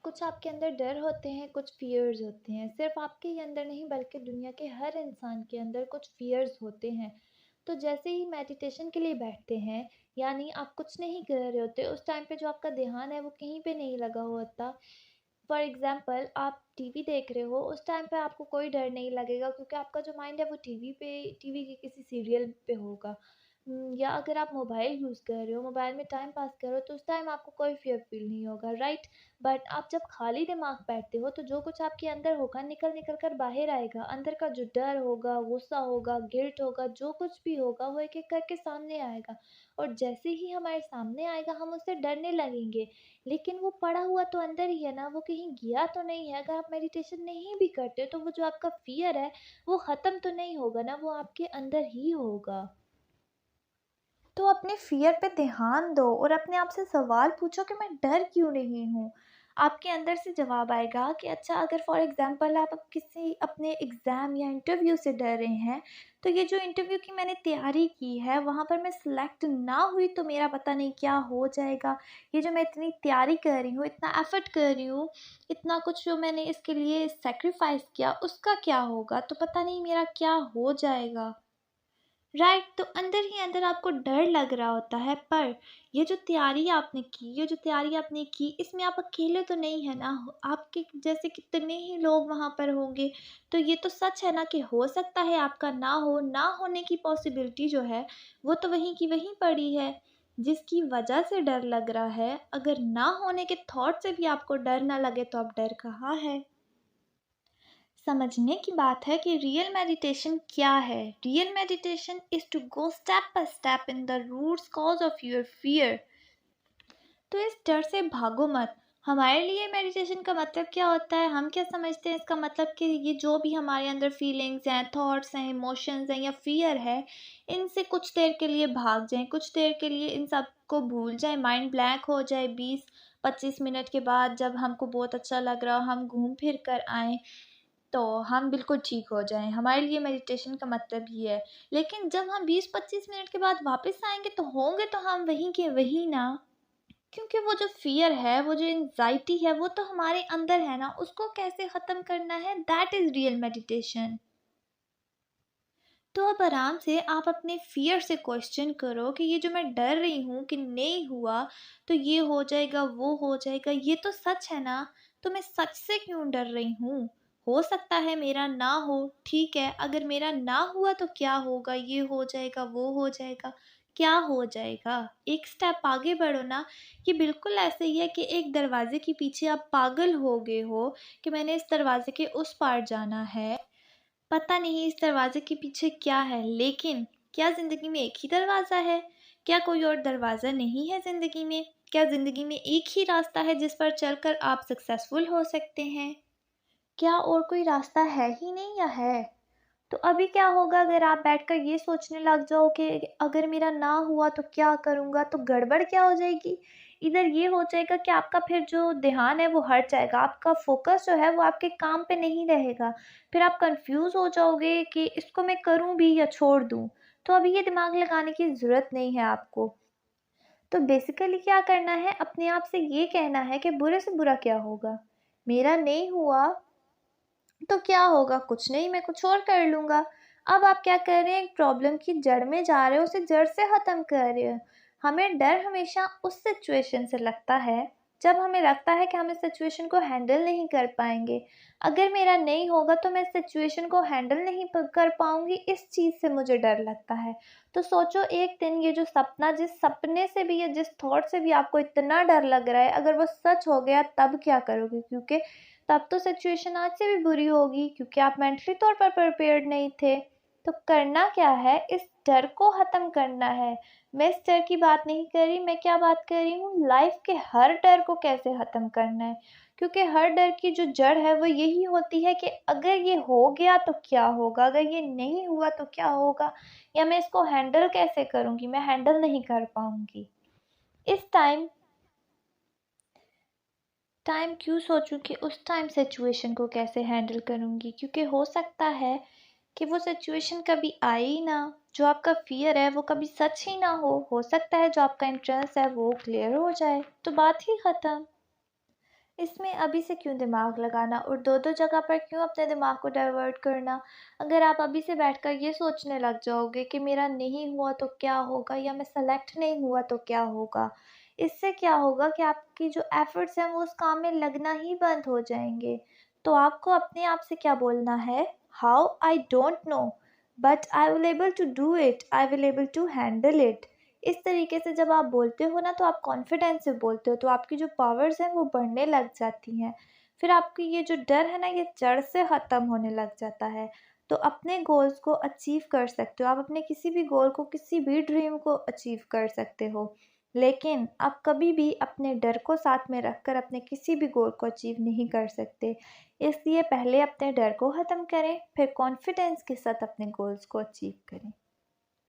कुछ आपके अंदर डर होते हैं, कुछ फ़ियर्स होते हैं। सिर्फ़ आपके ही अंदर नहीं बल्कि दुनिया के हर इंसान के अंदर कुछ फ़ियर्स होते हैं। तो जैसे ही मेडिटेशन के लिए बैठते हैं, यानी आप कुछ नहीं कर रहे होते, उस टाइम पे जो आपका ध्यान है वो कहीं पे नहीं लगा होता। फॉर एग्ज़ाम्पल आप टीवी देख रहे हो, उस टाइम पे आपको कोई डर नहीं लगेगा क्योंकि आपका जो माइंड है वो टीवी के किसी सीरियल पे होगा। या अगर आप मोबाइल यूज़ कर रहे हो, मोबाइल में टाइम पास कर रहे हो, तो उस टाइम आपको कोई फ़ियर फ़ील नहीं होगा, राइट? बट आप जब खाली दिमाग बैठते हो तो जो कुछ आपके अंदर होगा निकल निकल कर बाहर आएगा। अंदर का जो डर होगा, गुस्सा होगा, गिल्ट होगा, जो कुछ भी होगा वो एक एक करके सामने आएगा। और जैसे ही हमारे सामने आएगा हम उससे डरने लगेंगे। लेकिन वो पड़ा हुआ तो अंदर ही है ना, वो कहीं गया तो नहीं है। अगर आप मेडिटेशन नहीं भी करते तो वो जो आपका फ़ियर है वो ख़त्म तो नहीं होगा ना, वो आपके अंदर ही होगा। तो अपने फ़ियर पे ध्यान दो और अपने आप से सवाल पूछो कि मैं डर क्यों नहीं हूँ? आपके अंदर से जवाब आएगा कि अच्छा, अगर फॉर एग्ज़ाम्पल आप अब किसी अपने एग्ज़ाम या इंटरव्यू से डर रहे हैं, तो ये जो इंटरव्यू की मैंने तैयारी की है, वहाँ पर मैं सिलेक्ट ना हुई तो मेरा पता नहीं क्या हो जाएगा। ये जो मैं इतनी तैयारी कर रही हूँ, इतना एफ़र्ट कर रही हूँ, इतना कुछ जो मैंने इसके लिए सैक्रिफ़ाइस किया, उसका क्या होगा? तो पता नहीं मेरा क्या हो जाएगा। राइट, तो अंदर ही अंदर आपको डर लग रहा होता है, पर ये जो तैयारी आपने की, इसमें आप अकेले तो नहीं है ना, आपके जैसे कितने ही लोग वहाँ पर होंगे। तो ये तो सच है ना कि हो सकता है आपका ना होने की पॉसिबिलिटी जो है वो तो वहीं की वहीं पड़ी है। जिसकी वजह से डर लग रहा है, अगर ना होने के थॉट से भी आपको डर ना लगे तो अब डर कहाँ है? समझने की बात है कि रियल मेडिटेशन क्या है। Real meditation is to go step by step in the roots cause of your fear. तो इस डर से भागो मत। हमारे लिए मेडिटेशन का मतलब क्या होता है, हम क्या समझते हैं इसका मतलब कि ये जो भी हमारे अंदर फीलिंग्स हैं, थॉट्स हैं, इमोशंस हैं या फियर है, इनसे कुछ देर के लिए भाग जाएं, कुछ देर के लिए इन सब को भूल जाएं, माइंड ब्लैंक हो जाए। 20-25 मिनट के बाद जब हमको बहुत अच्छा लग रहा हो, हम घूम फिर कर आएँ, तो हम बिल्कुल ठीक हो जाएँ। हमारे लिए मेडिटेशन का मतलब ये है। लेकिन जब हम 20-25 मिनट के बाद वापस आएँगे तो होंगे तो हम वहीं के वहीं ना। क्योंकि वो जो फ़ियर है, वो जो एंग्ज़ायटी है, वो तो हमारे अंदर है ना, उसको कैसे ख़त्म करना है, दैट इज़ रियल मेडिटेशन। तो अब आराम से आप अपने फ़ियर से क्वेश्चन करो कि ये जो मैं डर रही हूँ कि नहीं हुआ तो ये हो जाएगा, वो हो जाएगा, ये तो सच है ना? तो मैं सच से क्यों डर रही हूँ? हो सकता है मेरा ना हो, ठीक है, अगर मेरा ना हुआ तो क्या होगा? ये हो जाएगा, वो हो जाएगा, क्या हो जाएगा? एक स्टेप आगे बढ़ो ना। ये बिल्कुल ऐसे ही है कि एक दरवाज़े के पीछे आप पागल हो गए हो कि मैंने इस दरवाज़े के उस पार जाना है। पता नहीं इस दरवाजे के पीछे क्या है, लेकिन क्या ज़िंदगी में एक ही दरवाज़ा है? क्या कोई और दरवाज़ा नहीं है ज़िंदगी में? क्या ज़िंदगी में एक ही रास्ता है जिस पर चलकर आप सक्सेसफुल हो सकते हैं? क्या और कोई रास्ता है ही नहीं या है? तो अभी क्या होगा अगर आप बैठकर ये सोचने लग जाओ कि अगर मेरा ना हुआ तो क्या करूँगा, तो गड़बड़ क्या हो जाएगी? इधर ये हो जाएगा कि आपका फिर जो ध्यान है वो हट जाएगा, आपका फ़ोकस जो है वो आपके काम पे नहीं रहेगा। फिर आप कन्फ्यूज़ हो जाओगे कि इसको मैं करूँ भी या छोड़ दूँ। तो अभी ये दिमाग लगाने की ज़रूरत नहीं है आपको। तो बेसिकली क्या करना है, अपने आप से ये कहना है कि बुरे से बुरा क्या होगा? मेरा नहीं हुआ तो क्या होगा? कुछ नहीं, मैं कुछ और कर लूँगा। अब आप क्या कर रहे हैं, एक प्रॉब्लम की जड़ में जा रहे हो, उसे जड़ से ख़त्म कर रहे हो। हमें डर हमेशा उस सिचुएशन से लगता है जब हमें लगता है कि हम इस सिचुएशन को हैंडल नहीं कर पाएँगे। अगर मेरा नहीं होगा तो मैं इस सिचुएशन को हैंडल नहीं कर पाऊँगी, इस चीज़ से मुझे डर लगता है। तो सोचो, एक दिन ये जो सपना, जिस सपने से भी या जिस थॉट से भी आपको इतना डर लग रहा है, अगर वो सच हो गया तब क्या करोगे? क्योंकि तब तो सिचुएशन आज से भी बुरी होगी क्योंकि आप मेंटली तौर पर प्रिपेयर्ड नहीं थे। तो करना क्या है, इस डर को ख़त्म करना है। मैं इस डर की बात नहीं कर रही, मैं क्या बात कर रही हूँ, लाइफ के हर डर को कैसे ख़त्म करना है। क्योंकि हर डर की जो जड़ है वो यही होती है कि अगर ये हो गया तो क्या होगा, अगर ये नहीं हुआ तो क्या होगा, या मैं इसको हैंडल कैसे करूँगी, मैं हैंडल नहीं कर पाऊँगी। इस टाइम क्यों सोचूं कि उस टाइम सिचुएशन को कैसे हैंडल करूँगी, क्योंकि हो सकता है कि वो सिचुएशन कभी आए ही ना, जो आपका फ़ियर है वो कभी सच ही ना हो सकता है जो आपका इंटरेस्ट है वो क्लियर हो जाए, तो बात ही ख़त्म। इसमें अभी से क्यों दिमाग लगाना और दो-दो जगह पर क्यों अपने दिमाग को डाइवर्ट करना? अगर आप अभी से बैठकर ये सोचने लग जाओगे कि मेरा नहीं हुआ तो क्या होगा या मैं सेलेक्ट नहीं हुआ तो क्या होगा? इससे क्या होगा कि आपकी जो एफ़र्ट्स हैं वो उस काम में लगना ही बंद हो जाएँगे। तो आपको अपने आप से क्या बोलना है? How? I don't know, but I will able to do it, I will able to handle it. इस तरीके से जब आप बोलते हो ना तो आप कॉन्फिडेंस से बोलते हो, तो आपकी जो पावर्स हैं वो बढ़ने लग जाती हैं। फिर आपकी ये जो डर है ना ये जड़ से ख़त्म होने लग जाता है। तो अपने गोल्स को अचीव कर सकते हो, आप अपने किसी भी गोल को, किसी भी ड्रीम को अचीव कर सकते हो। लेकिन आप कभी भी अपने डर को साथ में रखकर अपने किसी भी गोल को अचीव नहीं कर सकते। इसलिए पहले अपने डर को ख़त्म करें, फिर कॉन्फिडेंस के साथ अपने गोल्स को अचीव करें।